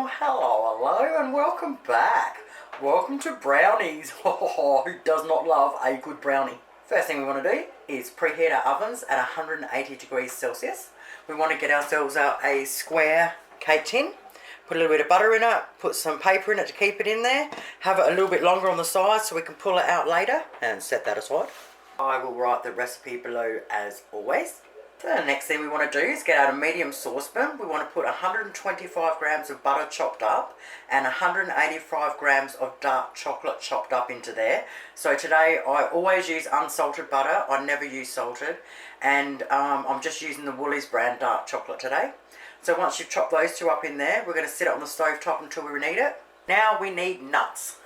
Well, hello, and welcome back. Welcome to brownies. Who does not love a good brownie? First thing we want to do is preheat our ovens at 180 degrees Celsius. We want to get ourselves out a square cake tin, put a little bit of butter in it, put some paper in it to keep it in there, have it a little bit longer on the side so we can pull it out later and set that aside. I will write the recipe below as always. So the next thing we want to do is get out a medium saucepan. We want to put 125 grams of butter chopped up and 185 grams of dark chocolate chopped up into there. So today I always use unsalted butter. I never use salted. And I'm just using the Woolies brand dark chocolate today. So once you've chopped those two up in there, we're going to sit it on the stove top until we need it. Now we need nuts.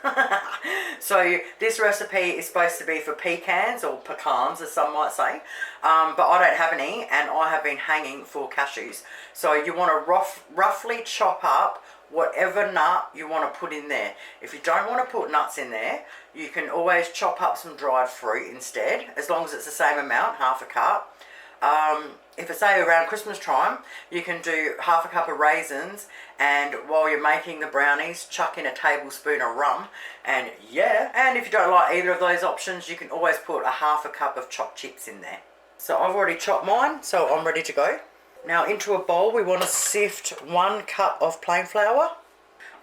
So this recipe is supposed to be for pecans or pecans as some might say, but I don't have any and I have been hanging for cashews. So you want to roughly chop up whatever nut you want to put in there. If you don't want to put nuts in there, you can always chop up some dried fruit instead, as long as it's the same amount, half a cup. If it's say around Christmas time, you can do half a cup of raisins, and while you're making the brownies, chuck in a tablespoon of rum, and yeah. And if you don't like either of those options, you can always put a half a cup of chopped chips in there. So I've already chopped mine, so I'm ready to go. Now into a bowl we want to sift 1 cup of plain flour.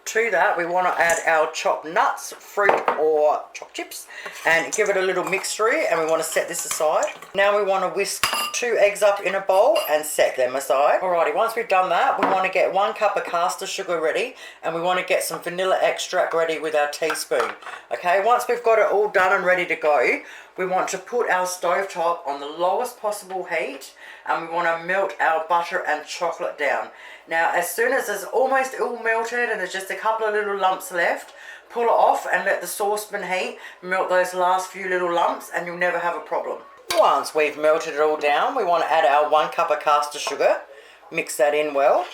To that we want to add our chopped nuts, fruit or choc chips, and give it a little mix through, and we want to set this aside. Now we want to whisk 2 eggs up in a bowl and set them aside. Alrighty, once we've done that, we want to get 1 cup of caster sugar ready, and we want to get some vanilla extract ready with our teaspoon. Okay, once we've got it all done and ready to go, we want to put our stovetop on the lowest possible heat, and we want to melt our butter and chocolate down. Now as soon as it's almost all melted and there's just a couple of little lumps left, pull it off and let the saucepan heat, melt those last few little lumps, and you'll never have a problem. Once we've melted it all down, we want to add our 1 cup of caster sugar, mix that in well.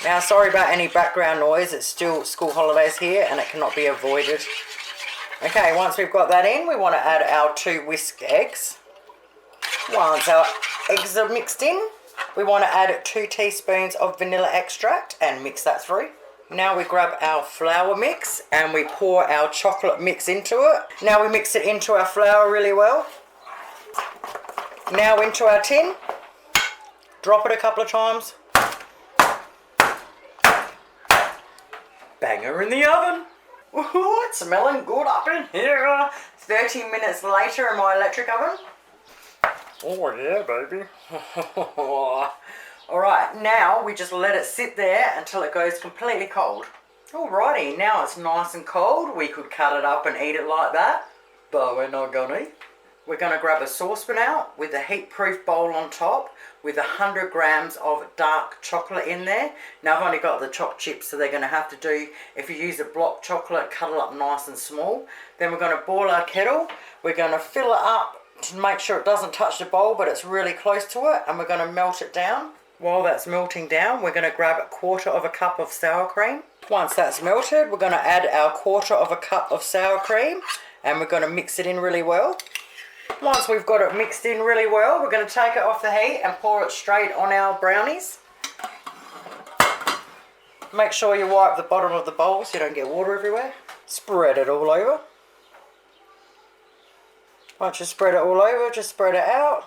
Now sorry about any background noise, it's still school holidays here and it cannot be avoided. Okay, once we've got that in, we want to add our 2 whisked eggs. Once our eggs are mixed in, we want to add 2 teaspoons of vanilla extract and mix that through. Now we grab our flour mix and we pour our chocolate mix into it. Now we mix it into our flour really well. Now into our tin. Drop it a couple of times. Bang her in the oven. Ooh, it's smelling good up in here. 30 minutes later in my electric oven. Oh yeah, baby. Alright, now we just let it sit there until it goes completely cold. Alrighty, now it's nice and cold. We could cut it up and eat it like that, but we're not gonna. We're gonna grab a saucepan out with a heat-proof bowl on top with 100 grams of dark chocolate in there. Now I've only got the choc chips, so they're gonna have to do, if you use a block chocolate, cut it up nice and small. Then we're gonna boil our kettle. We're gonna fill it up to make sure it doesn't touch the bowl, but it's really close to it, and we're going to melt it down. While that's melting down, we're going to grab 1/4 cup of sour cream. Once that's melted, we're going to add our 1/4 cup of sour cream, and we're going to mix it in really well. Once we've got it mixed in really well, we're going to take it off the heat and pour it straight on our brownies. Make sure you wipe the bottom of the bowl so you don't get water everywhere. Spread it all over. Once you spread it all over, just spread it out.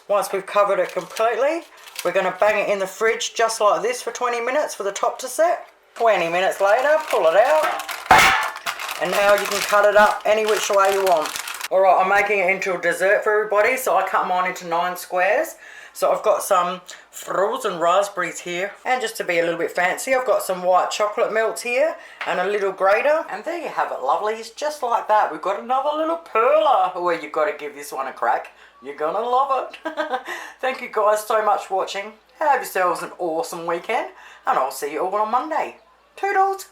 Once we've covered it completely, we're going to bang it in the fridge just like this for 20 minutes for the top to set. 20 minutes later, pull it out. And now you can cut it up any which way you want. Alright, I'm making it into a dessert for everybody, so I cut mine into 9 squares. So I've got some frozen raspberries here, and just to be a little bit fancy, I've got some white chocolate melts here and a little grater, and there you have it, lovelies. Just like that, we've got another little perler. Oh, you've got to give this one a crack. You're gonna love it. Thank you guys so much for watching. Have yourselves an awesome weekend, and I'll see you all on Monday. Toodles!